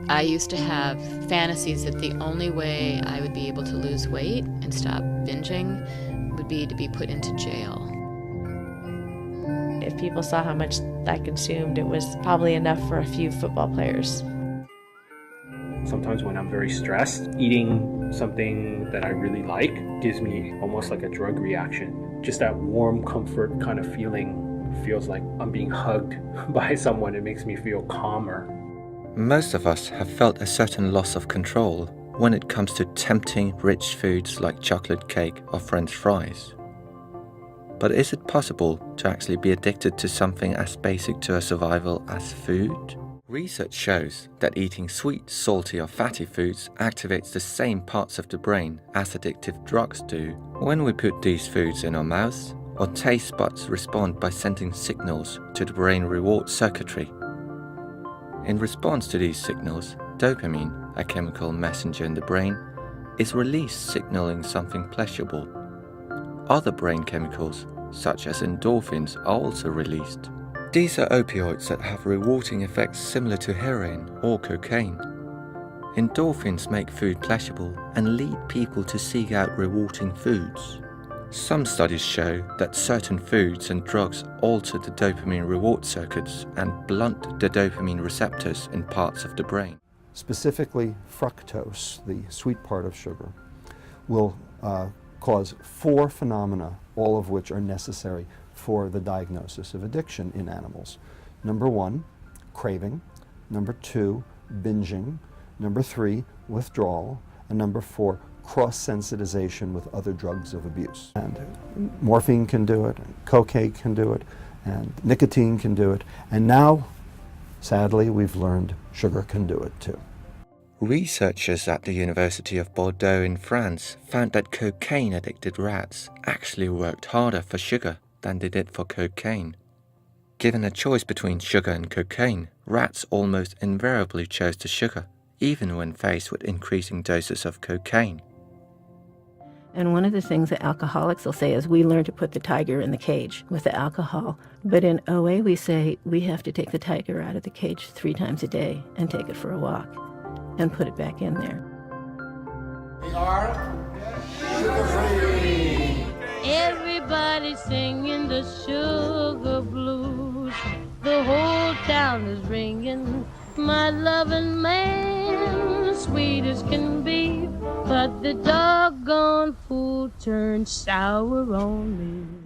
I used to have fantasies that the only way I would be able to lose weight and stop binging would be to be put into jail. If people saw how much I consumed, it was probably enough for a few football players. Sometimes when I'm very stressed, eating something that I really like gives me almost like a drug reaction. Just that warm comfort kind of feeling feels like I'm being hugged by someone. It makes me feel calmer. Most of us have felt a certain loss of control when it comes to tempting rich foods like chocolate cake or French fries. But is it possible to actually be addicted to something as basic to our survival as food? Research shows that eating sweet, salty or fatty foods activates the same parts of the brain as addictive drugs do. When we put these foods in our mouths, our taste buds respond by sending signals to the brain reward circuitry. In response to these signals, dopamine, a chemical messenger in the brain, is released signaling something pleasurable. Other brain chemicals, such as endorphins, are also released. These are opioids that have rewarding effects similar to heroin or cocaine. Endorphins make food pleasurable and lead people to seek out rewarding foods. Some studies show that certain foods and drugs alter the dopamine reward circuits and blunt the dopamine receptors in parts of the brain. Specifically, fructose, the sweet part of sugar, will cause 4 phenomena, all of which are necessary for the diagnosis of addiction in animals. Number 1, craving. Number 2, binging. Number 3, withdrawal. And number 4, cross-sensitization with other drugs of abuse. And morphine can do it, and cocaine can do it, and nicotine can do it. And now, sadly, we've learned sugar can do it too. Researchers at the University of Bordeaux in France found that cocaine-addicted rats actually worked harder for sugar than they did for cocaine. Given a choice between sugar and cocaine, rats almost invariably chose the sugar, even when faced with increasing doses of cocaine. And one of the things that alcoholics will say is, we learn to put the tiger in the cage with the alcohol. But in OA, we say we have to take the tiger out of the cage 3 times a day and take it for a walk and put it back in there. We are sugar-free. Everybody singing the sugar blues. The whole town is ringing. My loving man, sweet as can be, but the doggone fool turned sour on me.